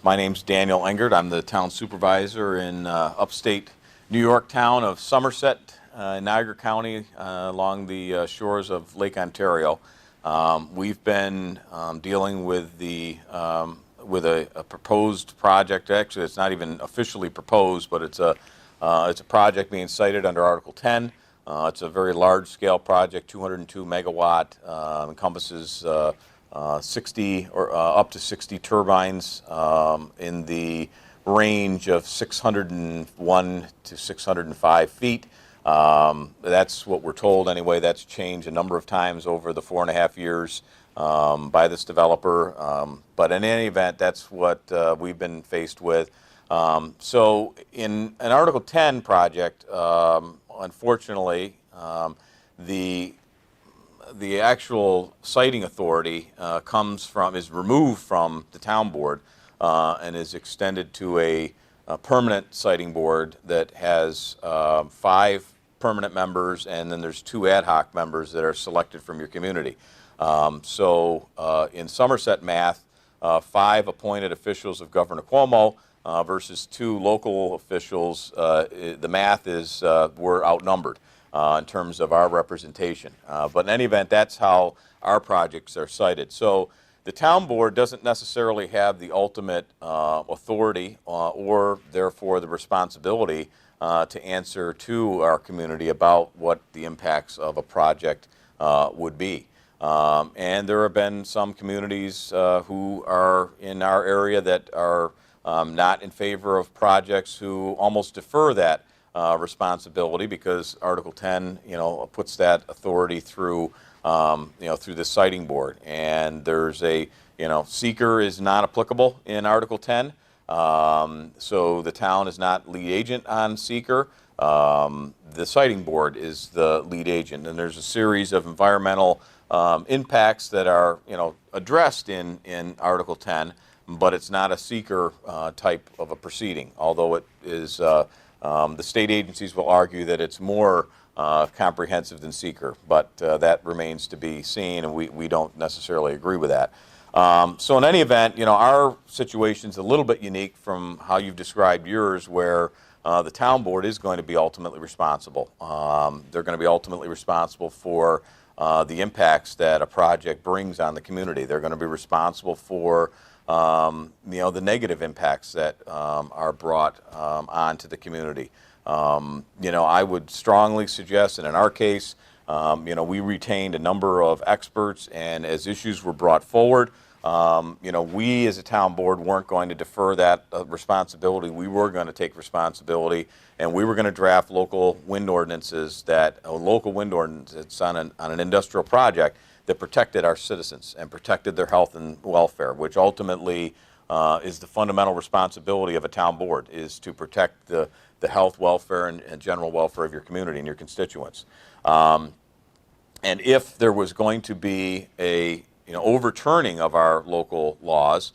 My name's Daniel Engert. I'm the Town Supervisor in upstate New York town of Somerset, Niagara County, along the shores of Lake Ontario. We've been dealing with a proposed project. Actually, it's not even officially proposed, but it's a project being cited under Article 10. It's a very large-scale project, 202 megawatt, encompasses 60 or up to 60 turbines in the range of 601 to 605 feet. That's what we're told anyway. That's changed a number of times over the 4.5 years by this developer. But in any event, that's what we've been faced with. So in an Article 10 project, unfortunately, the actual siting authority is removed from the town board and is extended to a permanent siting board that has 5 permanent members, and then there's 2 ad hoc members that are selected from your community. So in Somerset math, 5 appointed officials of Governor Cuomo versus 2 local officials. The math is we're outnumbered in terms of our representation. But in any event, that's how our projects are cited. So the town board doesn't necessarily have the ultimate authority or therefore the responsibility to answer to our community about what the impacts of a project would be. And there have been some communities who are in our area that are not in favor of projects who almost defer that responsibility, because Article 10, puts that authority through, through the siting board. And there's a, seeker is not applicable in Article 10. So the town is not lead agent on seeker. The siting board is the lead agent, and there's a series of environmental impacts that are, addressed in Article 10, but it's not a seeker type of a proceeding, although it is. The state agencies will argue that it's more comprehensive than seeker, but that remains to be seen, and we don't necessarily agree with that. So in any event, our situation's a little bit unique from how you've described yours, where the town board is going to be ultimately responsible. They're going to be ultimately responsible for the impacts that a project brings on the community. They're going to be responsible for the negative impacts that are brought onto the community. I would strongly suggest, and in our case, we retained a number of experts, and as issues were brought forward, we as a town board weren't going to defer that responsibility. We were going to take responsibility, and we were going to draft local wind ordinances on an industrial project that protected our citizens and protected their health and welfare, which ultimately is the fundamental responsibility of a town board, is to protect the health, welfare, and general welfare of your community and your constituents. And if there was going to be a overturning of our local laws,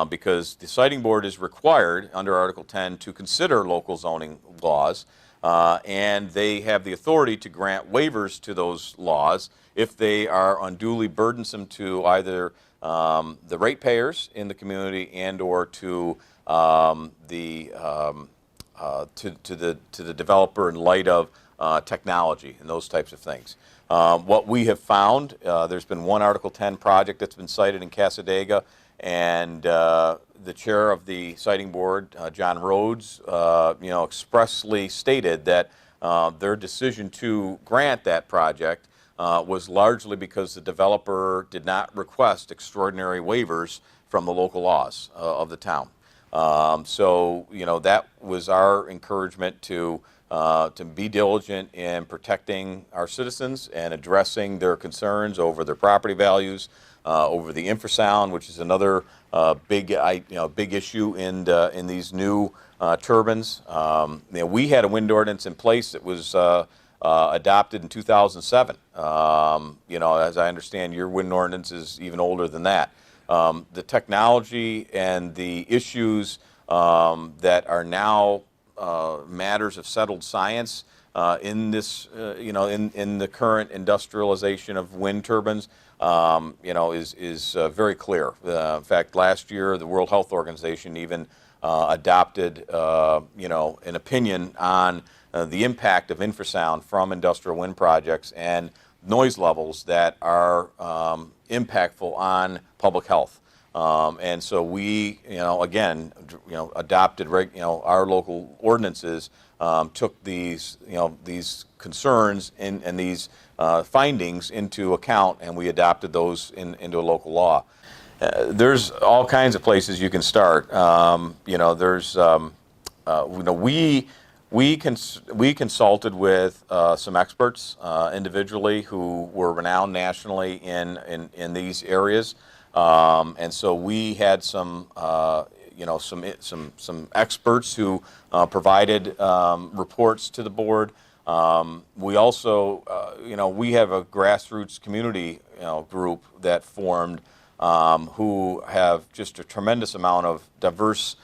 because the siting board is required under Article 10 to consider local zoning laws, and they have the authority to grant waivers to those laws if they are unduly burdensome to either the ratepayers in the community and or to the developer in light of technology and those types of things. What we have found, there's been one Article 10 project that's been cited in Cassadaga, and the chair of the siting board, John Rhodes, expressly stated that their decision to grant that project was largely because the developer did not request extraordinary waivers from the local laws of the town. So that was our encouragement to be diligent in protecting our citizens and addressing their concerns over their property values, over the infrasound, which is another big issue in these new turbines. We had a wind ordinance in place that was adopted in 2007. As I understand, your wind ordinance is even older than that. The technology and the issues that are now matters of settled science in this, in the current industrialization of wind turbines is very clear. In fact, last year the World Health Organization even adopted an opinion on the impact of infrasound from industrial wind projects and noise levels that are impactful on public health. And so we, adopted, our local ordinances, took these concerns and these findings into account, and we adopted those into a local law. There's all kinds of places you can start. We consulted with some experts individually who were renowned nationally in these areas, and so we had some experts who provided reports to the board. We also, we have a grassroots community group that formed, who have just a tremendous amount of diverse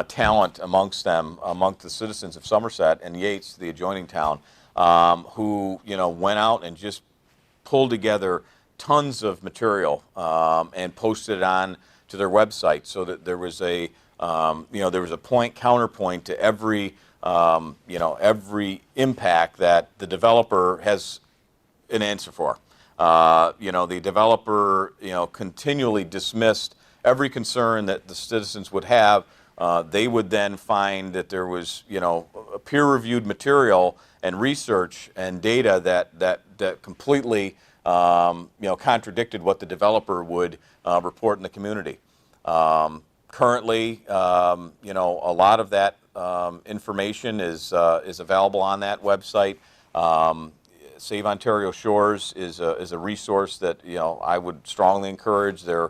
talent amongst the citizens of Somerset and Yates, the adjoining town, who went out and just pulled together tons of material and posted it on to their website, so that there was a point counterpoint to every impact that the developer has an answer for. The developer continually dismissed every concern that the citizens would have. They would then find that there was peer-reviewed material and research and data that completely contradicted what the developer would report in the community. Currently, a lot of that information is available on that website. Save Ontario Shores is a resource that I would strongly encourage. They're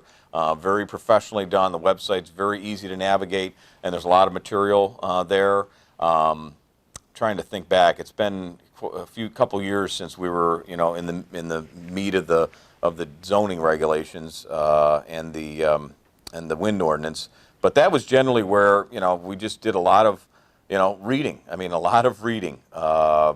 very professionally done. The website's very easy to navigate, and there's a lot of material there. Trying to think back, it's been a couple years since we were in the meat of the zoning regulations and the wind ordinance. But that was generally where we just did a lot of reading. I mean, a lot of reading. I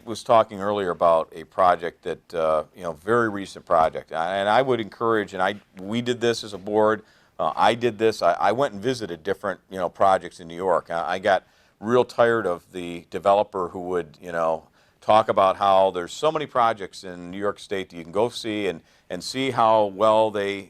was talking earlier about a project that very recent project, and I would encourage. And we did this as a board. I did this. I went and visited different projects in New York. I got real tired of the developer who would talk about how there's so many projects in New York State that you can go see and see how well they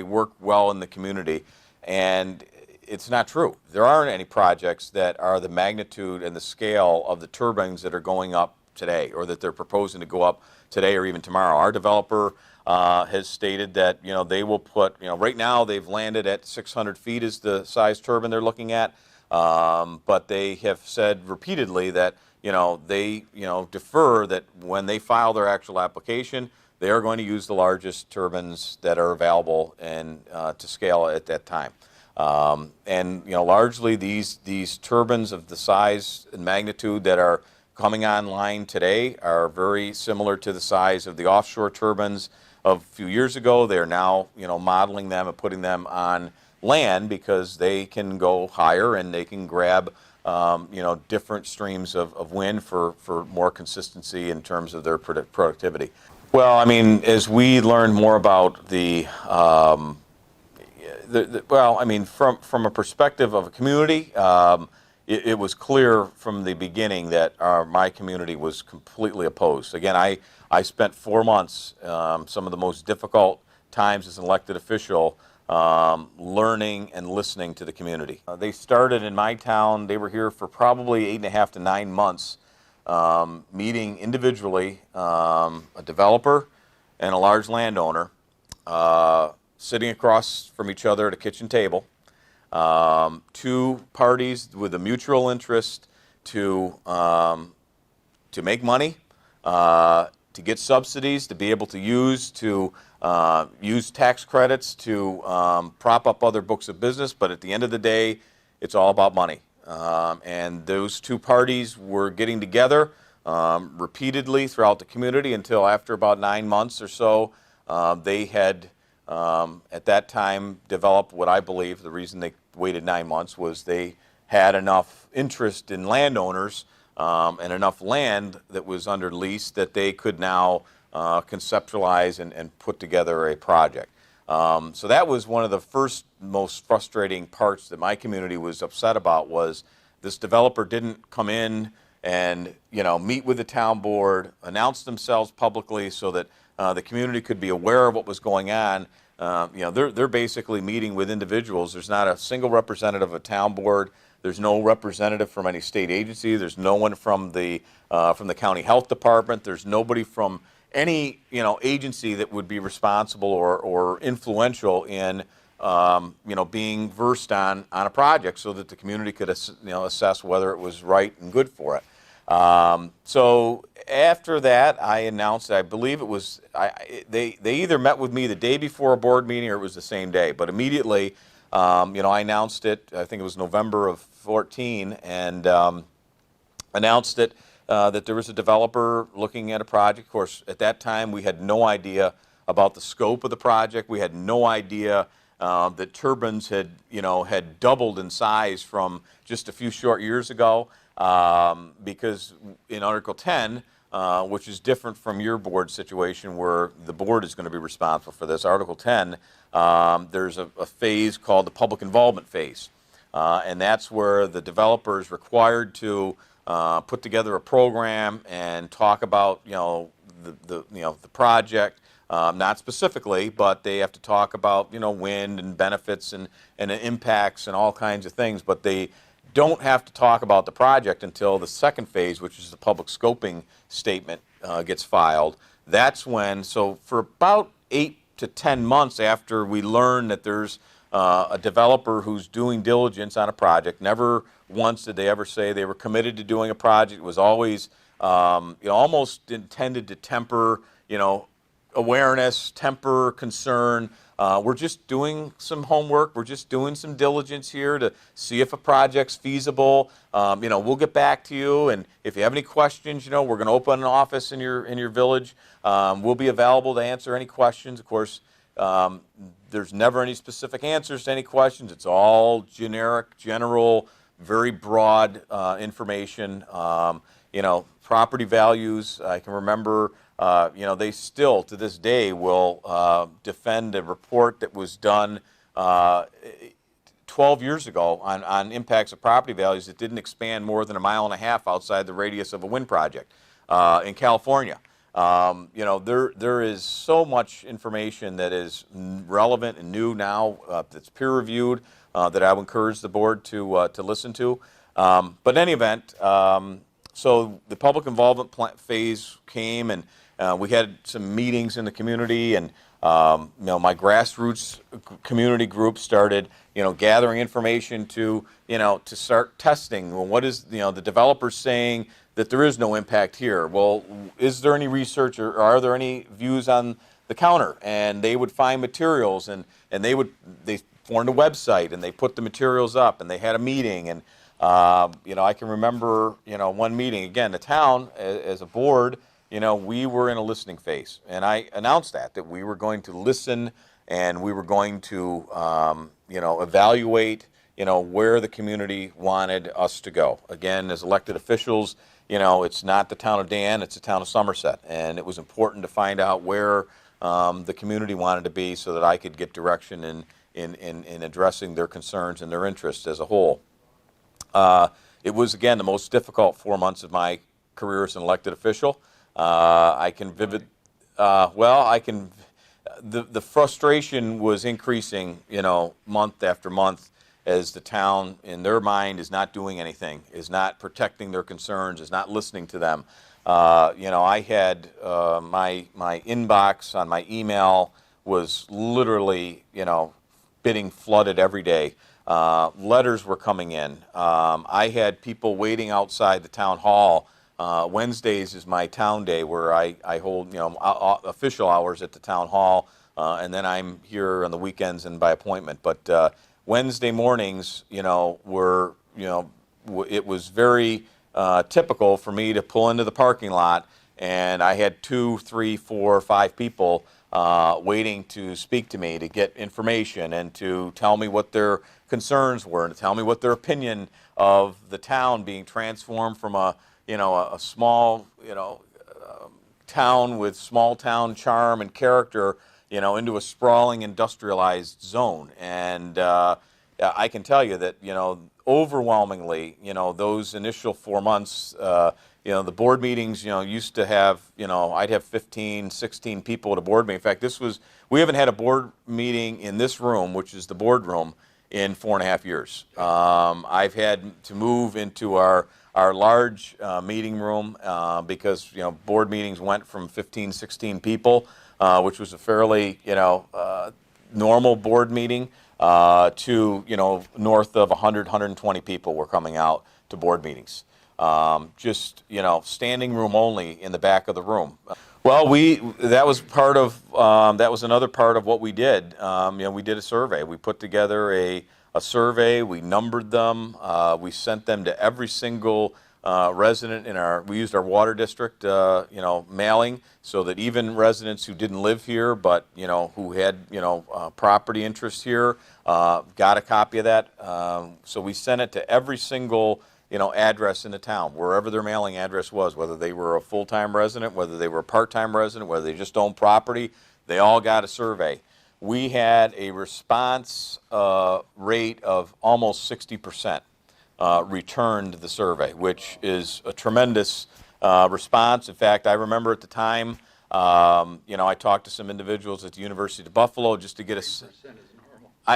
work well in the community, and it's not true. There aren't any projects that are the magnitude and the scale of the turbines that are going up today, or that they're proposing to go up today or even tomorrow. Our developer has stated that they will put, right now they've landed at 600 feet is the size turbine they're looking at, but they have said repeatedly that they defer that when they file their actual application, they are going to use the largest turbines that are available and to scale at that time. Largely these turbines of the size and magnitude that are coming online today are very similar to the size of the offshore turbines of a few years ago. They are now modeling them and putting them on land because they can go higher and they can grab different streams of wind for more consistency in terms of their productivity. Well, I mean, as we learned more about from a perspective of a community, it was clear from the beginning that my community was completely opposed. Again, I spent 4 months, some of the most difficult times as an elected official, learning and listening to the community. They started in my town. They were here for probably 8.5 to 9 months, meeting individually a developer and a large landowner, sitting across from each other at a kitchen table, two parties with a mutual interest to make money, to get subsidies, to be able to use tax credits to prop up other books of business. But at the end of the day, it's all about money. And those two parties were getting together repeatedly throughout the community until after about 9 months or so, they had at that time developed what I believe the reason they waited 9 months was they had enough interest in landowners and enough land that was under lease that they could now conceptualize and put together a project. So that was one of the first most frustrating parts that my community was upset about, was this developer didn't come in and meet with the town board, announce themselves publicly so that the community could be aware of what was going on. They're basically meeting with individuals. There's not a single representative of a town board. There's no representative from any state agency. There's no one from the county health department. There's nobody from any agency that would be responsible or influential in being versed on a project, so that the community could assess whether it was right and good for it. So after that, I announced, I believe it was, they either met with me the day before a board meeting or it was the same day, but immediately, I announced it. I think it was November of 14, and announced it, that there was a developer looking at a project. Of course, at that time, we had no idea about the scope of the project. We had no idea that turbines had doubled in size from just a few short years ago, because in Article 10, which is different from your board situation where the board is going to be responsible for this, Article 10, there's a phase called the public involvement phase. And that's where the developer is required to put together a program and talk about the project, not specifically, but they have to talk about wind and benefits and impacts and all kinds of things. But they don't have to talk about the project until the second phase, which is the public scoping statement, gets filed. That's when, so for about 8 to 10 months after we learn that there's a developer who's doing diligence on a project, never once did they ever say they were committed to doing a project. It was always almost intended to temper awareness, temper concern. We're just doing some homework. We're just doing some diligence here to see if a project's feasible. We'll get back to you, and if you have any questions, we're going to open an office in your village. We'll be available to answer any questions. Of course, there's never any specific answers to any questions. It's all generic, general, very broad information. Property values. I can remember. They still, to this day, will defend a report that was done 12 years ago on impacts of property values that didn't expand more than 1.5 miles outside the radius of a wind project in California. There is so much information that is relevant and new now, that's peer-reviewed, that I would encourage the board to listen to. But in any event, so the public involvement phase came, and we had some meetings in the community, and my grassroots community group started gathering information to start testing. Well, what is the developers saying that there is no impact here? Well, is there any research, or are there any views on the counter? And they would find materials, and they formed a website, and they put the materials up, and they had a meeting. And I can remember one meeting, again, the town as a board, we were in a listening phase, and I announced that we were going to listen, and we were going to evaluate where the community wanted us to go. Again, as elected officials, it's not the town of Dan, it's the town of Somerset, and it was important to find out where the community wanted to be, so that I could get direction in addressing their concerns and their interests as a whole. It was, again, the most difficult 4 months of my career as an elected official. The frustration was increasing, month after month, as the town, in their mind, is not doing anything, is not protecting their concerns, is not listening to them. I had my inbox on my email was literally, getting flooded every day. Letters were coming in. I had people waiting outside the town hall. Wednesdays is my town day, where I hold official hours at the town hall, and then I'm here on the weekends and by appointment. But Wednesday mornings, it was very typical for me to pull into the parking lot, and I had 2, 3, 4, 5 people waiting to speak to me, to get information and to tell me what their concerns were, and to tell me what their opinion of the town being transformed from a small, town with small town charm and character, into a sprawling industrialized zone. And I can tell you that, overwhelmingly, those initial 4 months, the board meetings, used to have, I'd have 15, 16 people at a board meeting. In fact, we haven't had a board meeting in this room, which is the board room, in 4.5 years. I've had to move into our large meeting room because, board meetings went from 15, 16 people, which was a fairly, normal board meeting, to, north of 100, 120 people were coming out to board meetings. Just, standing room only in the back of the room. Well, that was another part of what we did. We did a survey. We put together a survey. We numbered them. We sent them to every single resident we used our water district, mailing, so that even residents who didn't live here, but, who had, property interests here, got a copy of that. So we sent it to every single address in the town, wherever their mailing address was, whether they were a full-time resident, whether they were a part-time resident, whether they just owned property, they all got a survey. We had a response rate of almost 60% returned the survey, which is a tremendous response. In fact, I remember at the time, I talked to some individuals at the University of Buffalo just to get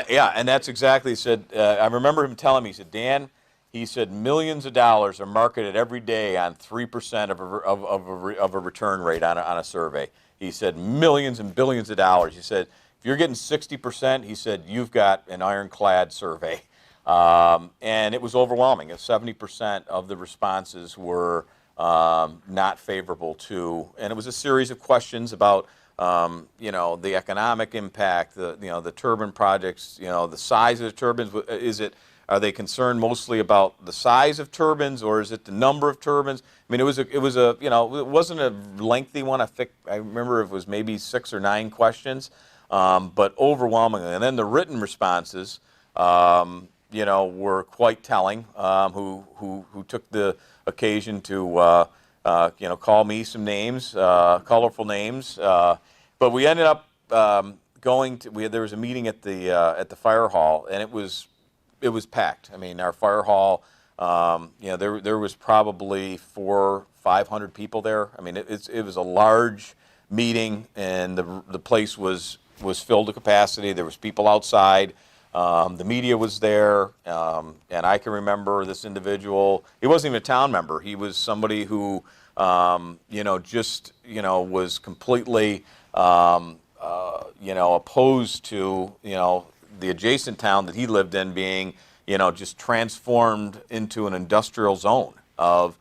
yeah, and that's exactly, he said, I remember him telling me, he said, Dan, he said, millions of dollars are marketed every day on 3% of a return rate on a survey. He said, millions and billions of dollars. He said, if you're getting 60%, he said, you've got an ironclad survey. And it was overwhelming. 70% of the responses were not favorable to, and it was a series of questions about, the economic impact, the turbine projects, the size of the turbines. Are they concerned mostly about the size of turbines, or is it the number of turbines? I mean, it wasn't a lengthy one. I remember it was maybe 6 or 9 questions, but overwhelmingly. And then the written responses, were quite telling. Who took the occasion to, call me some names, colorful names. But we ended up there was a meeting at the fire hall, and it was packed. I mean, our fire hall, there was probably 400-500 people there. I mean, it was a large meeting, and the place was filled to capacity. There was people outside. The media was there, and I can remember this individual. He wasn't even a town member. He was somebody who, was completely, opposed to, the adjacent town that he lived in being, just transformed into an industrial zone of,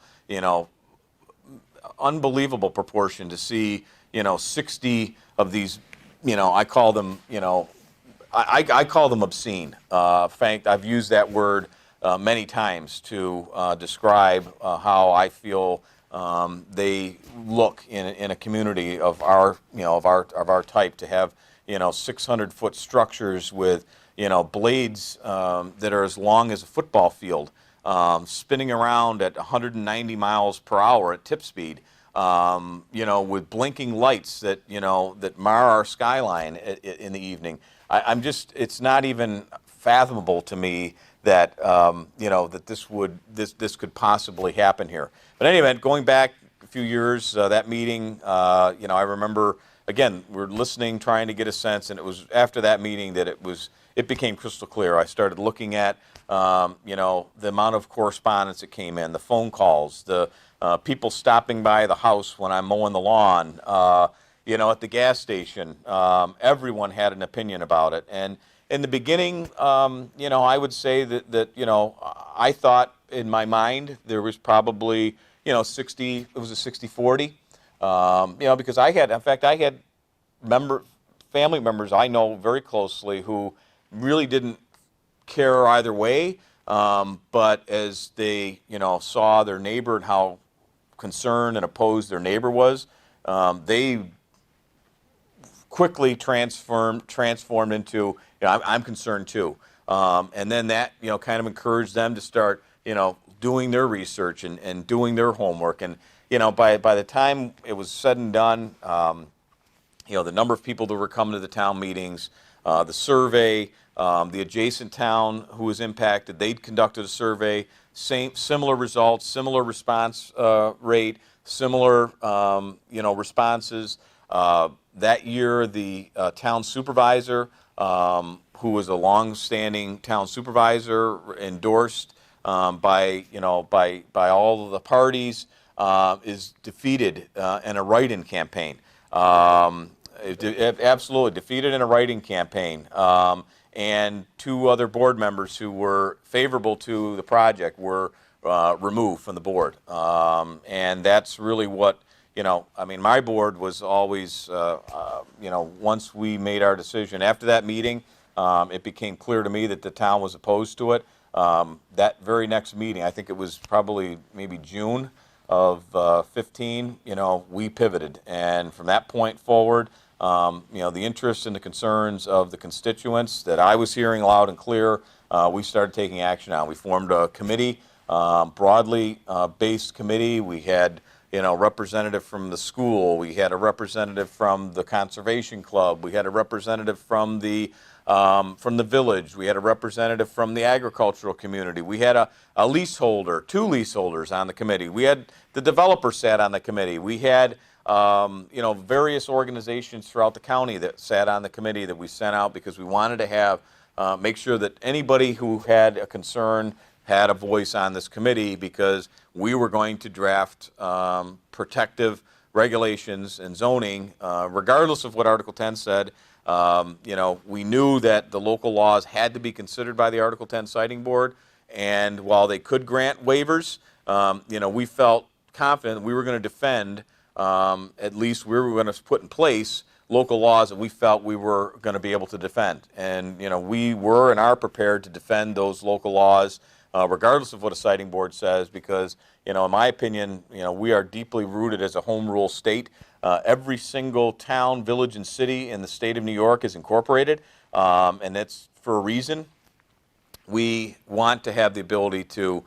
unbelievable proportion to see, 60 of these, I call them, I call them obscene. In fact, I've used that word many times to describe how I feel they look in a community of our type, to have 600-foot structures with blades that are as long as a football field, spinning around at 190 miles per hour at tip speed, with blinking lights that that mar our skyline in the evening. It's not even fathomable to me that that this could possibly happen here. But anyway, going back a few years, that meeting, I remember, again, we're listening, trying to get a sense, and it was after that meeting that it became crystal clear. I started looking at the amount of correspondence that came in, the phone calls, the people stopping by the house when I'm mowing the lawn, at the gas station. Everyone had an opinion about it. And in the beginning, I would say that I thought in my mind there was probably, 60, it was a 60-40, because I had family members I know very closely who really didn't care either way, but as they, saw their neighbor and how concerned and opposed their neighbor was, they quickly transformed into, I'm concerned too. And then that, kind of encouraged them to start, doing their research and doing their homework. And by the time it was said and done, the number of people that were coming to the town meetings, the survey, the adjacent town who was impacted, they'd conducted a survey, similar results, similar response rate, similar responses. That year, the town supervisor, who was a long-standing town supervisor, endorsed by all of the parties, is defeated in a write-in campaign. Absolutely defeated in a write-in campaign. And two other board members who were favorable to the project were removed from the board. And that's really what, my board was always, once we made our decision after that meeting, it became clear to me that the town was opposed to it. That very next meeting, I think it was probably maybe June of 15, we pivoted. And from that point forward, the interests and the concerns of the constituents that I was hearing loud and clear, we started taking action on. We formed a committee, broadly based committee. We had representative from the school. We had a representative from the conservation club. We had a representative from the village. We had a representative from the agricultural community. We had a leaseholder, two leaseholders on the committee. We had the developer sat on the committee. We had various organizations throughout the county that sat on the committee that we sent out because we wanted to have make sure that anybody who had a concern had a voice on this committee, because we were going to draft protective regulations and zoning, regardless of what Article 10 said. We knew that the local laws had to be considered by the Article 10 Siting Board, and while they could grant waivers, we felt confident we were going to defend, at least we were going to put in place local laws that we felt we were going to be able to defend. And, we were and are prepared to defend those local laws, regardless of what a siting board says, because, in my opinion, we are deeply rooted as a home rule state. Every single town, village, and city in the state of New York is incorporated, and that's for a reason. We want to have the ability to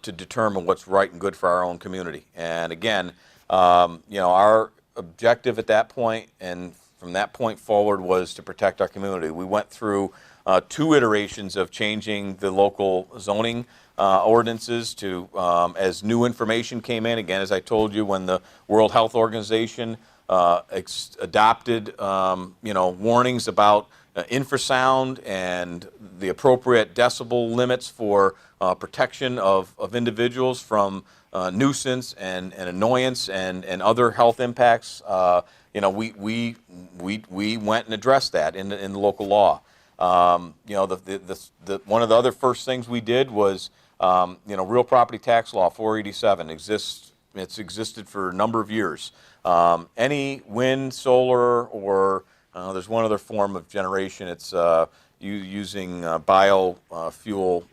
determine what's right and good for our own community. And again, our objective at that point and from that point forward was to protect our community. We went through two iterations of changing the local zoning ordinances to as new information came in. Again, as I told you, when the World Health Organization adopted warnings about infrasound and the appropriate decibel limits for protection of individuals from nuisance and annoyance and other health impacts, we went and addressed that in the local law. One of the other first things we did was, real property tax law 487 exists. It's existed for a number of years. Any wind, solar, or there's one other form of generation. It's using biofuel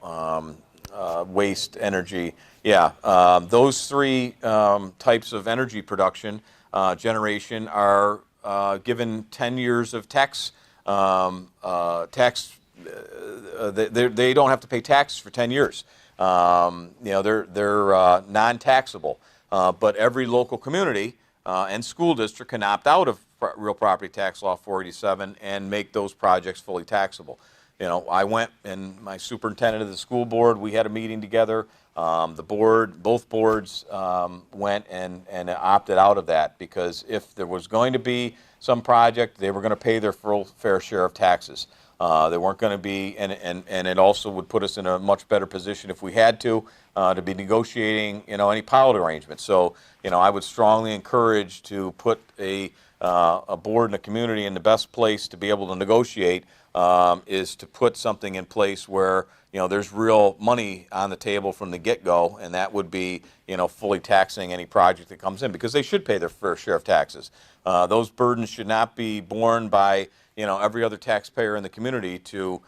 waste energy. Yeah, those three types of energy production generation are given 10 years of tax. They don't have to pay taxes for 10 years. They're non-taxable. But every local community and school district can opt out of real property tax law 487 and make those projects fully taxable. I went and my superintendent of the school board, we had a meeting together. Both boards went and opted out of that, because if there was going to be some project, they were going to pay their full fair share of taxes. They weren't going to be, and it also would put us in a much better position if we had to be negotiating, any pilot arrangements. So, I would strongly encourage to put a board and a community in the best place to be able to negotiate is to put something in place where, there's real money on the table from the get-go, and that would be, fully taxing any project that comes in, because they should pay their fair share of taxes. Those burdens should not be borne by, every other taxpayer in the community to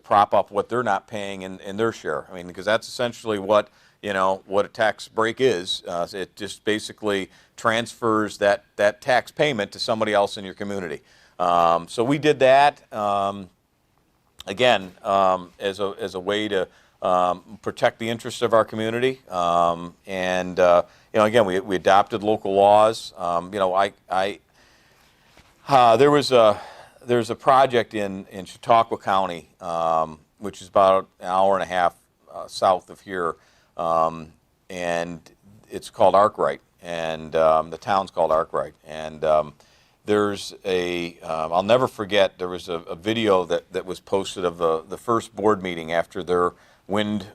prop up what they're not paying in their share. I mean, because that's essentially what a tax break is. It just basically transfers that tax payment to somebody else in your community. So we did that. Again, as a way to protect the interests of our community. Again, we adopted local laws. There's a project in Chautauqua County, which is about an hour and a half south of here, and it's called Arkwright, and the town's called Arkwright. And I'll never forget, there was a video that was posted of the first board meeting after their wind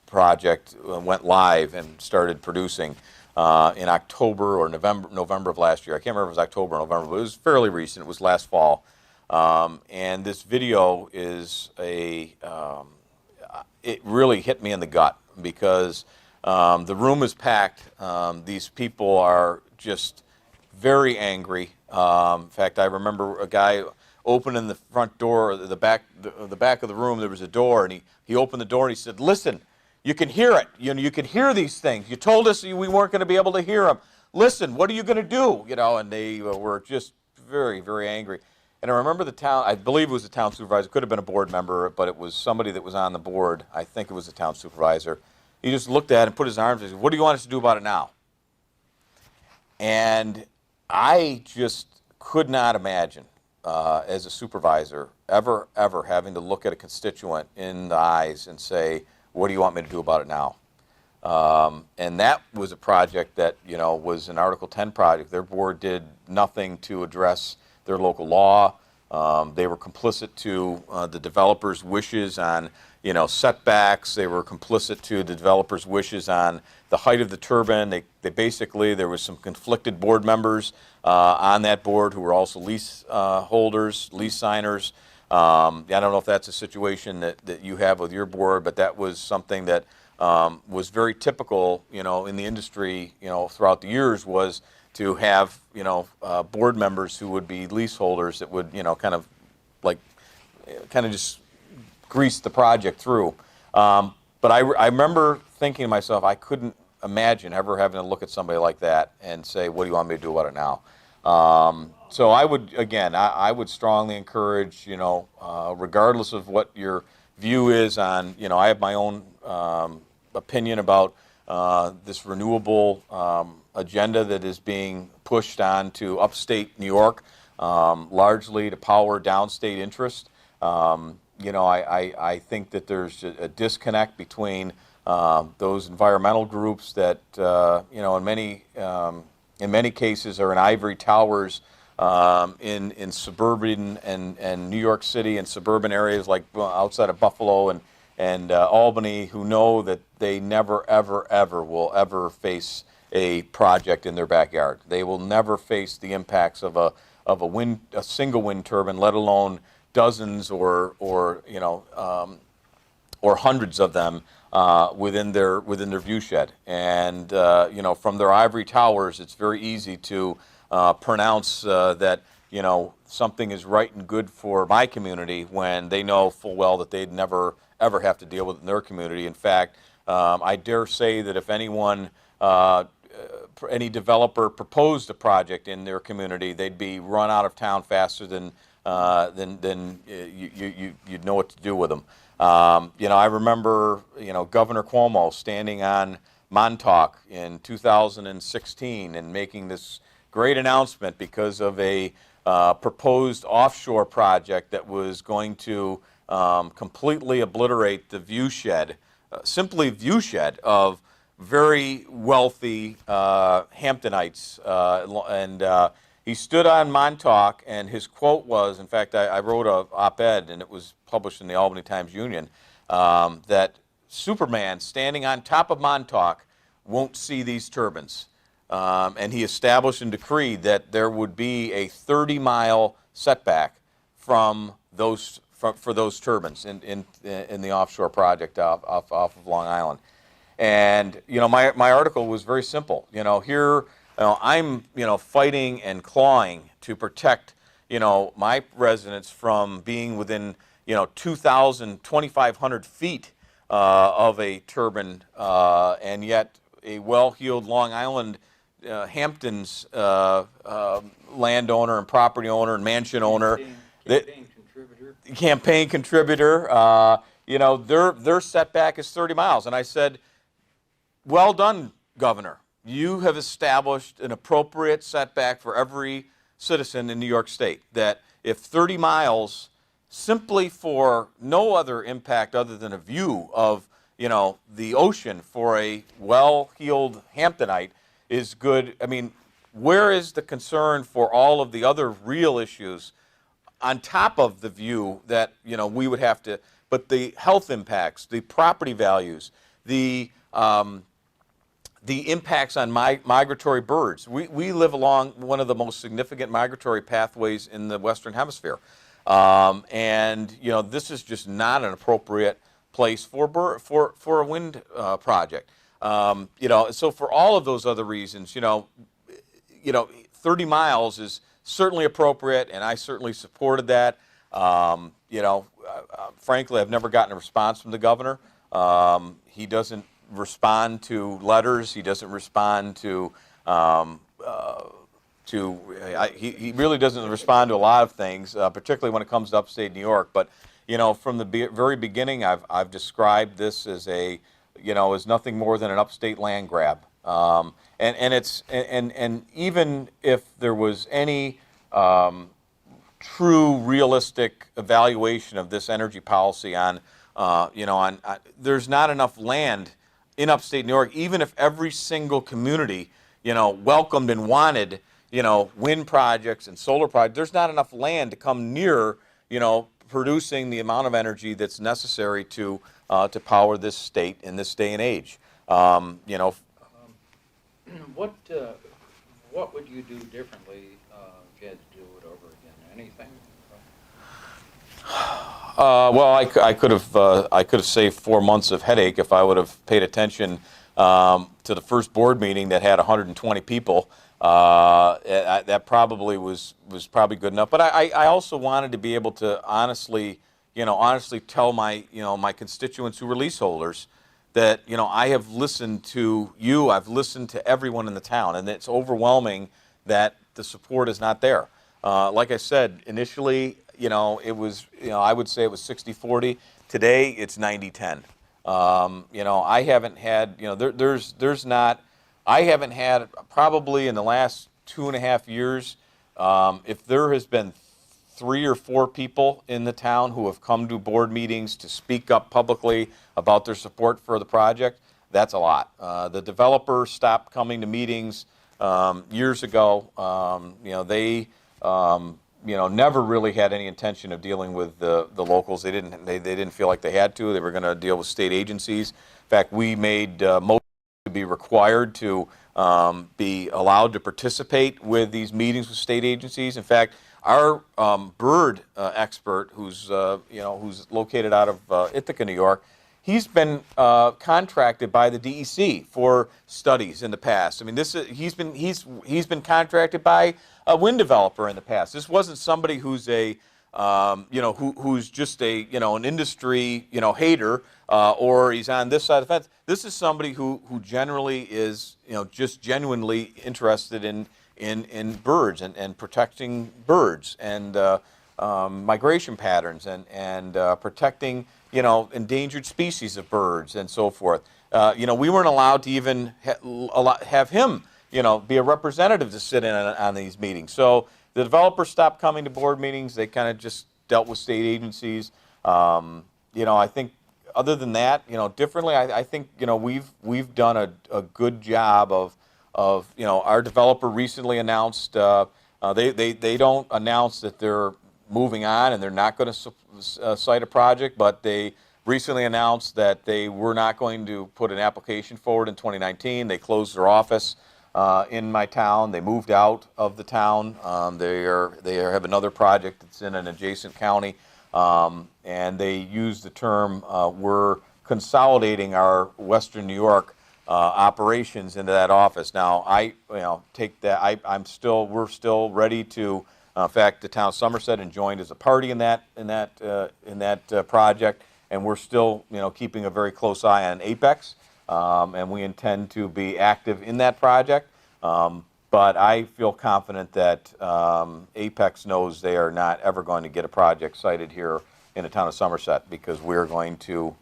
project went live and started producing in October or November of last year. I can't remember if it was October or November, but it was fairly recent. It was last fall. And this video it really hit me in the gut because the room is packed. These people are just very angry. In fact, I remember a guy opening the front door, the back of the room. There was a door, and he opened the door and he said, "Listen, you can hear it. You can hear these things. You told us we weren't going to be able to hear them. Listen, what are you going to do?" And they were just very, very angry. And I remember I believe it was the town supervisor. It could have been a board member, but it was somebody that was on the board. I think it was the town supervisor. He just looked at it and put his arms and said, "What do you want us to do about it now?" And I just could not imagine, as a supervisor, ever having to look at a constituent in the eyes and say, "What do you want me to do about it now?" And that was a project that, was an Article 10 project. Their board did nothing to address their local law. They were complicit to the developer's wishes on, setbacks. They were complicit to the developer's wishes on the height of the turbine. They basically, there was some conflicted board members on that board who were also lease holders, lease signers. I don't know if that's a situation that you have with your board, but that was something that was very typical, in the industry, throughout the years, was to have, board members who would be leaseholders that would, kind of just grease the project through. But I remember thinking to myself, I couldn't imagine ever having to look at somebody like that and say, "What do you want me to do about it now?" So I would strongly encourage, regardless of what your view is on, I have my own opinion about this renewable agenda that is being pushed on to upstate New York, largely to power downstate interest. I think that there's a disconnect between those environmental groups that, in many cases are in ivory towers in suburban and New York City and suburban areas like outside of Buffalo and Albany, who know that they never, ever will ever face a project in their backyard. They will never face the impacts of a single wind turbine, let alone dozens or hundreds of them within their view shed. And from their ivory towers, it's very easy to pronounce that something is right and good for my community when they know full well that they'd never ever have to deal with it in their community. In fact, I dare say that if any developer proposed a project in their community, they'd be run out of town faster than you'd know what to do with them. I remember, Governor Cuomo standing on Montauk in 2016 and making this great announcement because of a proposed offshore project that was going to completely obliterate the viewshed, simply viewshed of very wealthy Hamptonites. And he stood on Montauk, and his quote was, in fact, I wrote an op-ed, and it was published in the Albany Times-Union, that Superman standing on top of Montauk won't see these turbines. And he established and decreed that there would be a 30-mile setback for those turbines in the offshore project off of Long Island. And my article was very simple. Here I'm fighting and clawing to protect my residents from being within 2,500 feet of a turbine, and yet a well-heeled Long Island Hamptons landowner and property owner and mansion owner, campaign contributor, their setback is 30 miles. And I said, well done, Governor. You have established an appropriate setback for every citizen in New York State, that if 30 miles, simply for no other impact other than a view of, the ocean for a well-heeled Hamptonite is good. I mean, where is the concern for all of the other real issues on top of the view that, we would have to, but the health impacts, the property values, the impacts on migratory birds. We live along one of the most significant migratory pathways in the Western Hemisphere. And, this is just not an appropriate place for a wind project. So for all of those other reasons, 30 miles is certainly appropriate, and I certainly supported that. Frankly, I've never gotten a response from the governor. He doesn't respond to letters. He doesn't respond to he really doesn't respond to a lot of things, particularly when it comes to upstate New York. But from the very beginning, I've described this as as nothing more than an upstate land grab. And even if there was any true realistic evaluation of this energy policy there's not enough land in upstate New York, even if every single community, welcomed and wanted, wind projects and solar projects. There's not enough land to come near, producing the amount of energy that's necessary to power this state in this day and age. What would you do differently if you had to do it over again? Anything? Well, I could have saved 4 months of headache if I would have paid attention to the first board meeting that had 120 people. That probably was probably good enough. But I also wanted to be able to honestly tell my constituents who were leaseholders that I have listened to you. I've listened to everyone in the town, and it's overwhelming that the support is not there. Like I said initially, it was I would say it was 60-40. Today it's 90-10. I haven't had there's not. I haven't had, probably in the last 2.5 years, if there has been 3 or 4 people in the town who have come to board meetings to speak up publicly about their support for the project, that's a lot. The developer stopped coming to meetings years ago. They never really had any intention of dealing with the locals. They didn't feel like they had to. They were going to deal with state agencies. In fact, we made most to be required to be allowed to participate with these meetings with state agencies. In fact, our bird expert, who's located out of Ithaca, New York, he's been contracted by the DEC for studies in the past. I mean, he's been contracted by a wind developer in the past. This wasn't somebody who's who's just an industry hater, or he's on this side of the fence. This is somebody who generally is just genuinely interested in birds and protecting birds and migration patterns and protecting endangered species of birds and so forth. We weren't allowed to even have him be a representative to sit in on these meetings. So the developers stopped coming to board meetings. They kind of just dealt with state agencies. I think other than that, differently, I think we've done a good job of our developer recently announced they don't announce that they're moving on and they're not going to cite a project, but they recently announced that they were not going to put an application forward in 2019. They closed their office in my town. They moved out of the town. They have another project that's in an adjacent county, and they use the term we're consolidating our Western New York operations into that office. Now, I take that. We're still ready to. In fact, the town of Somerset joined as a party in that project, and we're still keeping a very close eye on Apex. And we intend to be active in that project. But I feel confident that Apex knows they are not ever going to get a project cited here in the town of Somerset, because we're going to,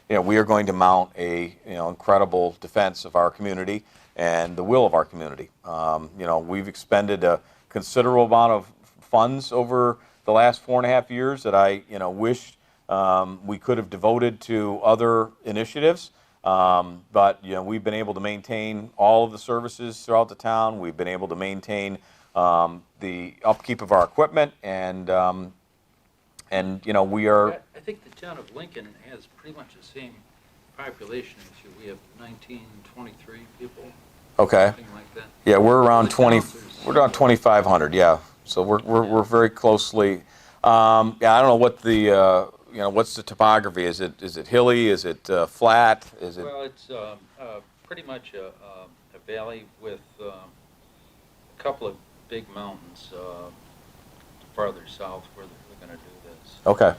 we are going to mount a, incredible defense of our community and the will of our community. We've expended a considerable amount of funds over the last 4.5 years that I, wish we could have devoted to other initiatives. But we've been able to maintain all of the services throughout the town. We've been able to maintain the upkeep of our equipment, and we are. I think the town of Lincoln has pretty much the same population as you. We have 1923 people. Okay. Something like that. Yeah, we're around The 20. councilors- We're around 2,500. Yeah. So we're very closely. I don't know what the what's the topography? Is it hilly? Is it flat? Is it? Well, it's pretty much a valley with a couple of big mountains farther south where they're going to do this. Okay.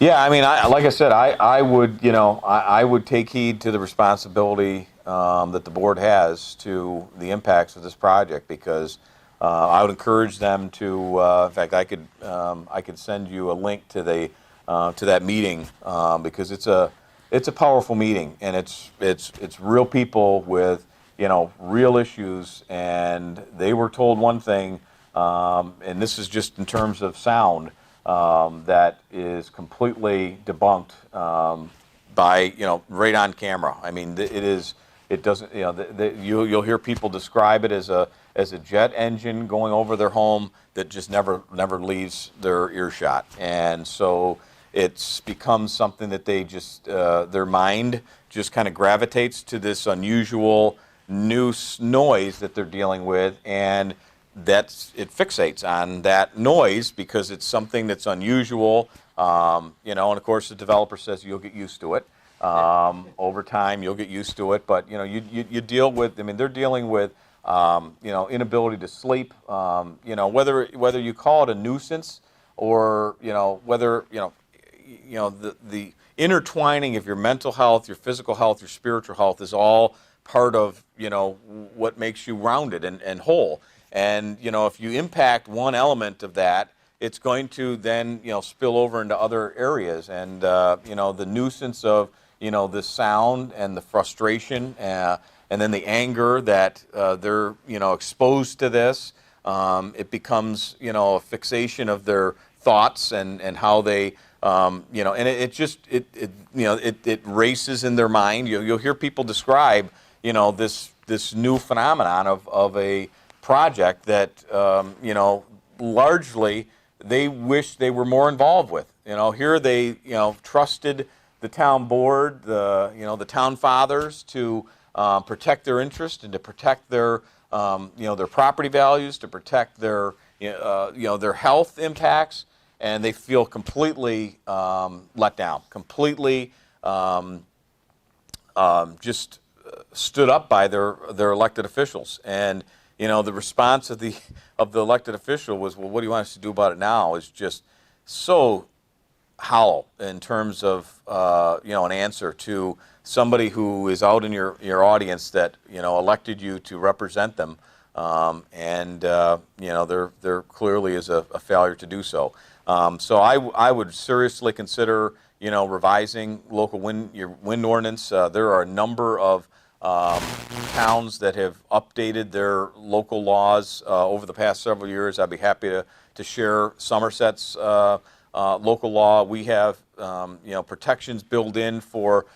Yeah, I mean, like I said, I would, I would take heed to the responsibility that the board has to the impacts of this project, because I would encourage them to. In fact, I could send you a link to to that meeting, because it's a powerful meeting, and it's real people with real issues, and they were told one thing, and this is just in terms of sound. That is completely debunked by right on camera. I mean, it doesn't you'll hear people describe it as a jet engine going over their home that just never leaves their earshot, and so it's become something that they just their mind just kind of gravitates to this unusual new noise that they're dealing with, and it fixates on that noise because it's something that's unusual, and of course the developer says you'll get used to it. Over time you'll get used to it, but you deal with, I mean, they're dealing with inability to sleep, whether you call it a nuisance or whether the intertwining of your mental health, your physical health, your spiritual health is all part of what makes you rounded and whole. And if you impact one element of that, it's going to then spill over into other areas. And the nuisance of the sound and the frustration, and then the anger that they're exposed to this. It becomes a fixation of their thoughts and how they and it races in their mind. You'll hear people describe this new phenomenon of a project that largely they wish they were more involved with. Here they trusted the town board, the town fathers to protect their interest and to protect their their property values, to protect their their health impacts, and they feel completely let down, completely just stood up by their elected officials. And the response of the elected official was, well, what do you want us to do about it now? Is just so hollow in terms of an answer to somebody who is out in your audience that elected you to represent them, and there clearly is a failure to do so. So I would seriously consider revising local wind ordinance. There are a number of towns that have updated their local laws over the past several years. I'd be happy to share Somerset's local law. We have protections built in for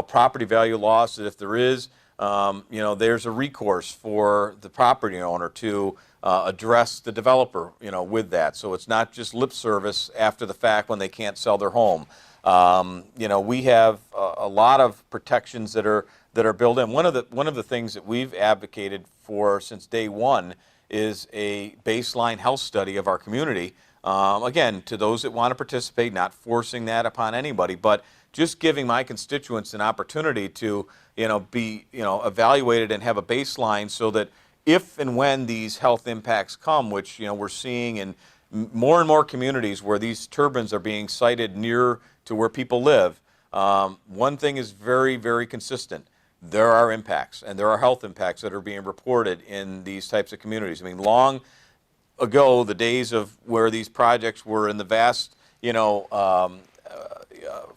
property value loss, that if there is there's a recourse for the property owner to address the developer with that. So it's not just lip service after the fact when they can't sell their home. We have a lot of protections that are built in. One of the things that we've advocated for since day one is a baseline health study of our community. Again, to those that want to participate, not forcing that upon anybody, but just giving my constituents an opportunity to be evaluated and have a baseline, so that if and when these health impacts come, which we're seeing in more and more communities where these turbines are being sited near to where people live, one thing is very, very consistent. There are impacts, and there are health impacts that are being reported in these types of communities. I mean, long ago, the days of where these projects were in the vast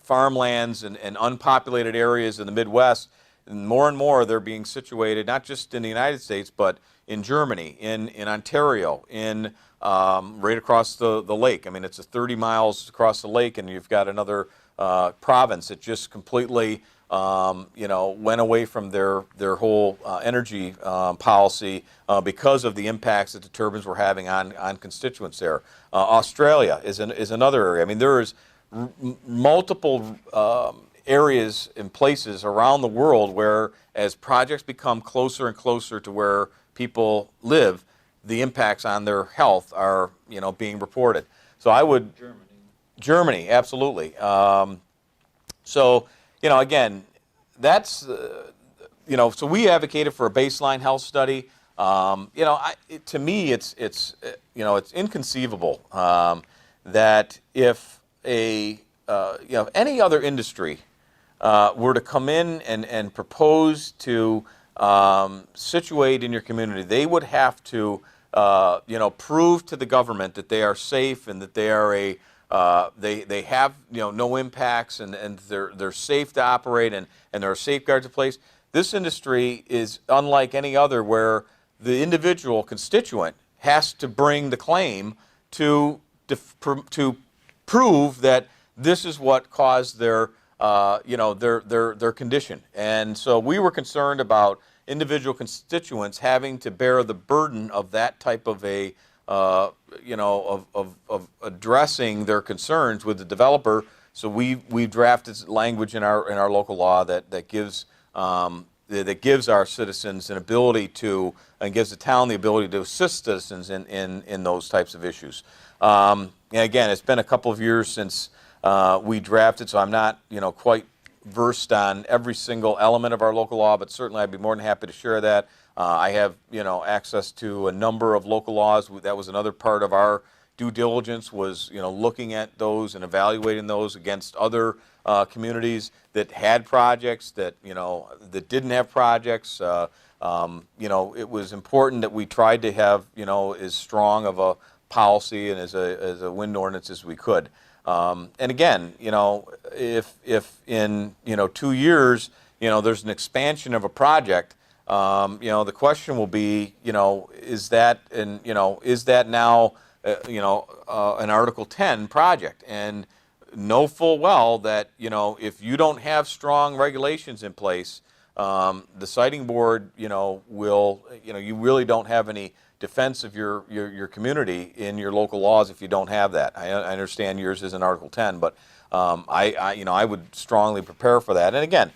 farmlands and unpopulated areas in the Midwest, and more they're being situated not just in the United States, but in Germany, in Ontario, in right across the lake. I mean, it's 30 miles across the lake, and you've got another province that just completely went away from their whole energy policy because of the impacts that the turbines were having on constituents there. Australia is another area. I mean, there is multiple areas and places around the world where, as projects become closer and closer to where people live, the impacts on their health are being reported. So I would Germany, absolutely. So again, that's so we advocated for a baseline health study. To me, it's inconceivable that if any other industry were to come in and propose to situate in your community, they would have to prove to the government that they are safe and that they are they have no impacts and they're safe to operate and there are safeguards in place. This industry is unlike any other where the individual constituent has to bring the claim to prove that this is what caused their condition. And so we were concerned about individual constituents having to bear the burden of that type of of addressing their concerns with the developer. So we drafted language in our local law that gives our citizens an ability to, and gives the town the ability to assist citizens in those types of issues. And again, it's been a couple of years since we drafted, so I'm not quite versed on every single element of our local law, but certainly I'd be more than happy to share that. I have access to a number of local laws. That was another part of our due diligence, was looking at those and evaluating those against other communities that had projects, that that didn't have projects. It was important that we tried to have as strong of a policy and as a wind ordinance as we could. And again, if in 2 years there's an expansion of a project, the question will be, is that now an Article 10 project? And know full well that if you don't have strong regulations in place, the siting board will you really don't have any defense of your community in your local laws if you don't have that. I understand yours is in Article 10, but I would strongly prepare for that. And again,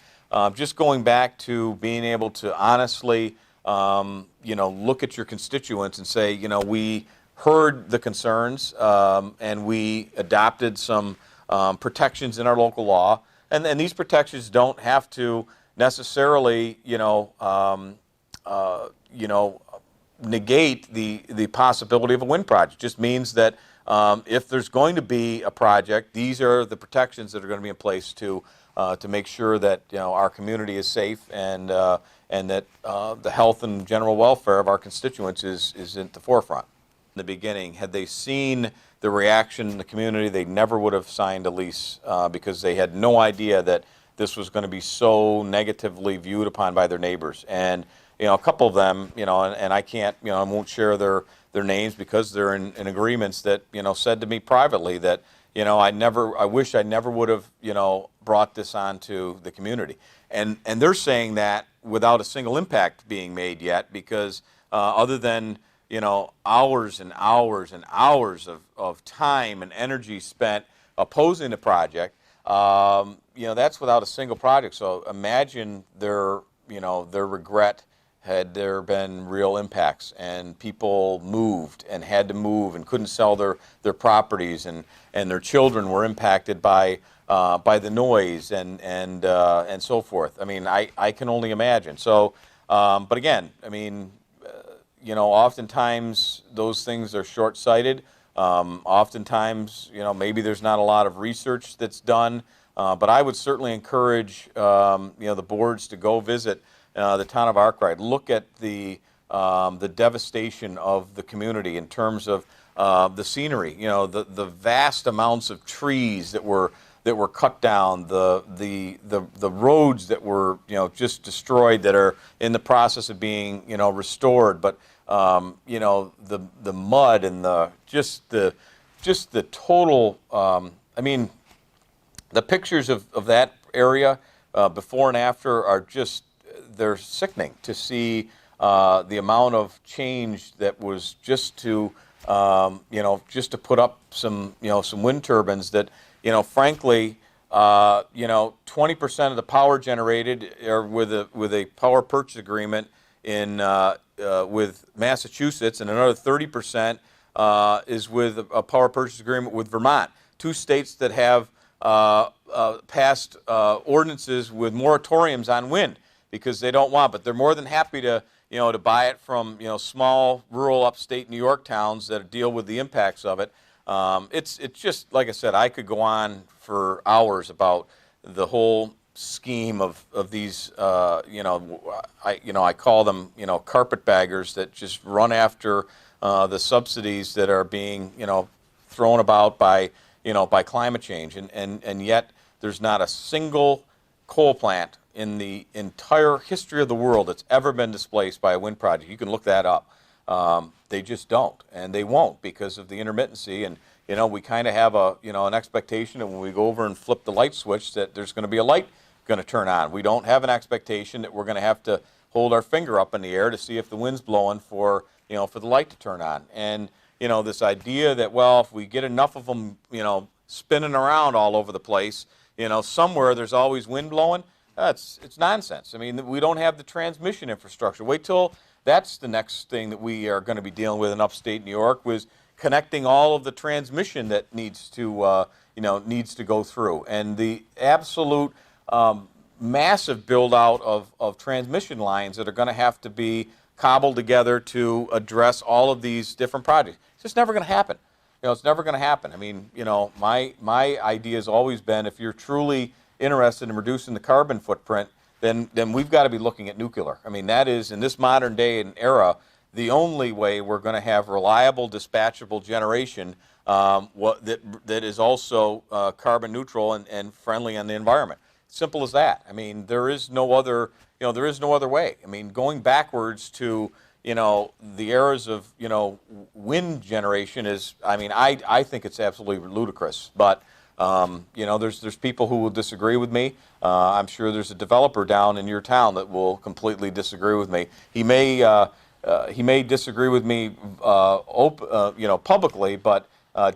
just going back to being able to honestly look at your constituents and say, we heard the concerns and we adopted some protections in our local law, and these protections don't have to necessarily negate the possibility of a wind project. It just means that if there's going to be a project, these are the protections that are going to be in place to make sure that our community is safe and that the health and general welfare of our constituents is at the forefront. In the beginning, had they seen the reaction in the community, they never would have signed a lease because they had no idea that this was going to be so negatively viewed upon by their neighbors. And a couple of them, and I can't, I won't share their names because they're in agreements that, said to me privately that, I wish I never would have, brought this onto the community. And they're saying that without a single impact being made yet, because other than, hours and hours and hours of time and energy spent opposing the project, that's without a single project. So imagine their regret had there been real impacts and people moved and had to move and couldn't sell their properties, and their children were impacted by the noise and so forth. I mean, I can only imagine. So, but again, I mean, oftentimes those things are short-sighted. Oftentimes, maybe there's not a lot of research that's done, but I would certainly encourage, the boards to go visit the town of Arkwright. Look at the devastation of the community in terms of the scenery, the vast amounts of trees that were cut down, the roads that were just destroyed, that are in the process of being restored, but the mud and the total. I mean, the pictures of that area before and after are they're sickening to see the amount of change that was just to put up some wind turbines that frankly 20% of the power generated are with a power purchase agreement with Massachusetts, and another 30% is with a power purchase agreement with Vermont, two states that have passed ordinances with moratoriums on wind because they don't want, but they're more than happy to buy it from small rural upstate New York towns that deal with the impacts of it. It's just like I said, I could go on for hours about the whole scheme of these. I call them carpetbaggers that just run after the subsidies that are being thrown about by climate change, and yet there's not a single coal plant in the entire history of the world that's ever been displaced by a wind project. You can look that up. They just don't, and they won't because of the intermittency. And we kind of have an expectation that when we go over and flip the light switch that there's going to be a light going to turn on. We don't have an expectation that we're going to have to hold our finger up in the air to see if the wind's blowing for the light to turn on. And this idea that, well, if we get enough of them spinning around all over the place, somewhere there's always wind blowing. It's nonsense. I mean, we don't have the transmission infrastructure. Wait till that's the next thing that we are going to be dealing with in upstate New York, was connecting all of the transmission that needs to go through, and the absolute massive build out of transmission lines that are going to have to be cobbled together to address all of these different projects. It's just never going to happen. It's never going to happen. I mean, my idea has always been, if you're truly interested in reducing the carbon footprint, then we've got to be looking at nuclear. I mean, that is, in this modern day and era, the only way we're going to have reliable, dispatchable generation that is also carbon neutral and friendly on the environment. Simple as that. I mean, there is no other way. I mean, going backwards to the eras of wind generation is, I mean, I think it's absolutely ludicrous. But there's people who will disagree with me. I'm sure there's a developer down in your town that will completely disagree with me. He may disagree with me publicly, but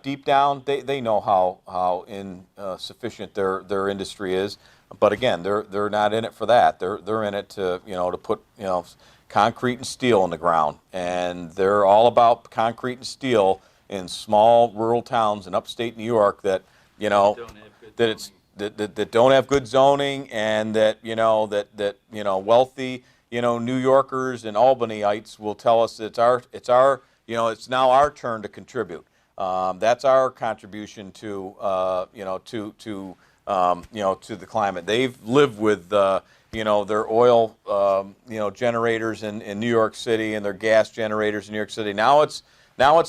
deep down they know how insufficient their industry is. But again, they're not in it for that. They're in it to put concrete and steel in the ground, and they're all about concrete and steel in small rural towns in upstate New York that that don't have good zoning, and that wealthy New Yorkers and Albanyites will tell us it's now our turn to contribute. That's our contribution to the climate. They've lived with their oil generators in New York City and their gas generators in New York City. Now it's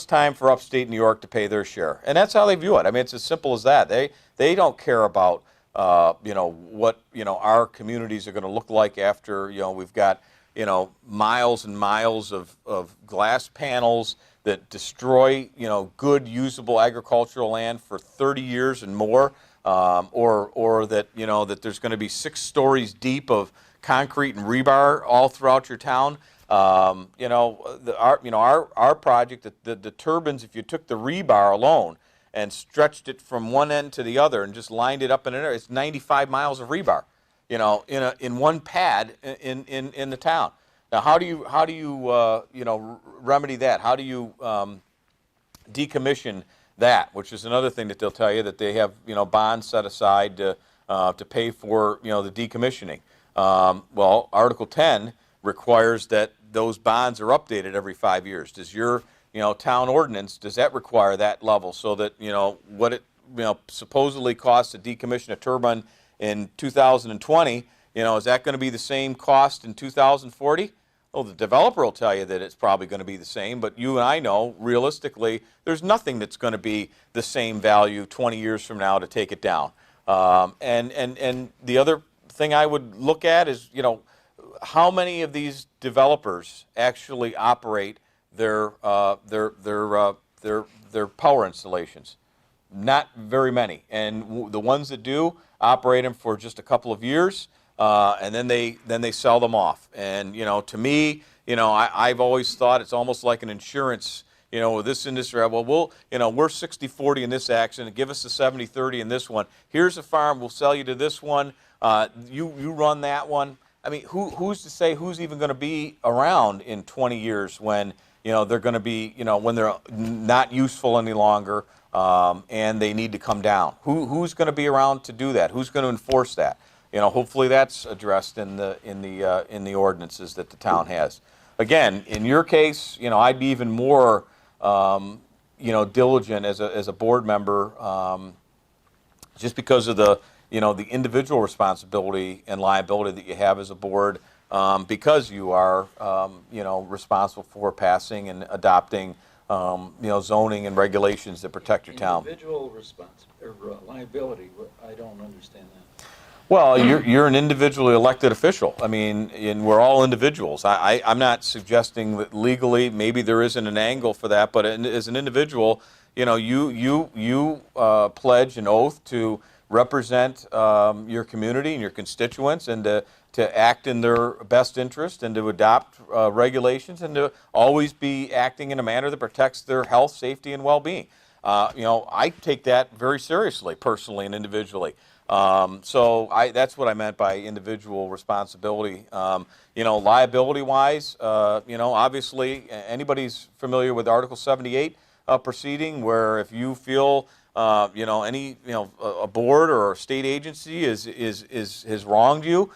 time for upstate New York to pay their share, and that's how they view it. I mean, it's as simple as that. They don't care about what our communities are going to look like after we've got miles and miles of glass panels that destroy good usable agricultural land for 30 years and more, or that that there's going to be 6 stories deep of concrete and rebar all throughout your town. Our project, the turbines, if you took the rebar alone and stretched it from one end to the other and just lined it up in an area, it's 95 miles of rebar, in one pad in the town. Now, how do you remedy that? How do you decommission that? Which is another thing that they'll tell you, that they have bonds set aside to pay for the decommissioning. Well, Article 10 requires that those bonds are updated every 5 years. Does your town ordinance, does that require that level, so that what it supposedly costs to decommission a turbine in 2020, is that going to be the same cost in 2040? Well, the developer will tell you that it's probably going to be the same, but you and I know, realistically, there's nothing that's going to be the same value 20 years from now to take it down. And the other thing I would look at is, how many of these developers actually operate their power installations? Not very many, and the ones that do operate them for just a couple of years, and then they sell them off. And to me, I've always thought it's almost like an insurance. This industry, well, we're 60-40 in this accident. Give us the 70-30 in this one. Here's a farm. We'll sell you to this one. You run that one. I mean, who's to say who's even going to be around in 20 years when they're going to be when they're not useful any longer, and they need to come down? Who's going to be around to do that? Who's going to enforce that? Hopefully that's addressed in the ordinances that the town has. Again, in your case, I'd be even more diligent as a board member, just because of the individual responsibility and liability that you have as a board, because you are responsible for passing and adopting zoning and regulations that protect your town. Individual liability, I don't understand that. Well, you're an individually elected official. I mean, and we're all individuals. I'm not suggesting that legally maybe there isn't an angle for that, but as an individual, you pledge an oath to represent your community and your constituents, and to act in their best interest, and to adopt regulations, and to always be acting in a manner that protects their health, safety, and well-being. I take that very seriously, personally and individually. So that's what I meant by individual responsibility. Liability-wise, obviously anybody's familiar with Article 78 proceeding, where if you feel a board or a state agency has wronged you,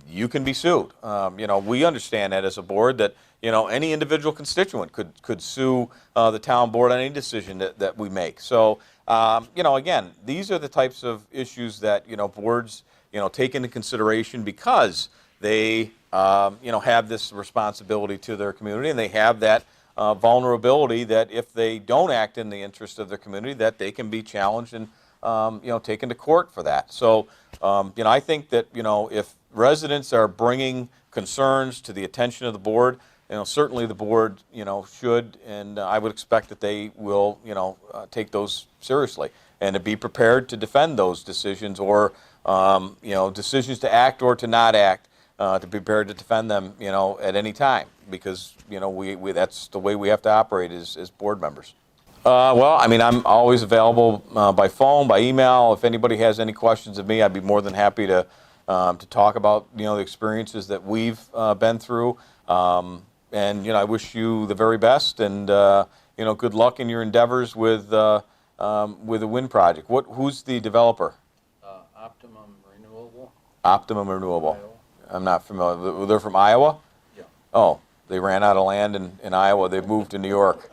you can be sued. We understand that as a board, that any individual constituent could sue the town board on any decision that we make. So again, these are the types of issues that boards take into consideration, because they have this responsibility to their community, and they have that vulnerability that if they don't act in the interest of their community, that they can be challenged and taken to court for that. So I think that if residents are bringing concerns to the attention of the board, certainly the board should, and I would expect that they will take those seriously, and to be prepared to defend those decisions, or decisions to act or to not act, to be prepared to defend them at any time, because we that's the way we have to operate as board members. Well, I mean, I'm always available by phone, by email. If anybody has any questions of me, I'd be more than happy to talk about the experiences that we've been through. And I wish you the very best, and good luck in your endeavors with the wind project. Who's the developer? Optimum Renewable. Optimum Renewable. Iowa. I'm not familiar. They're from Iowa? Yeah. Oh, they ran out of land in Iowa. They moved to New York.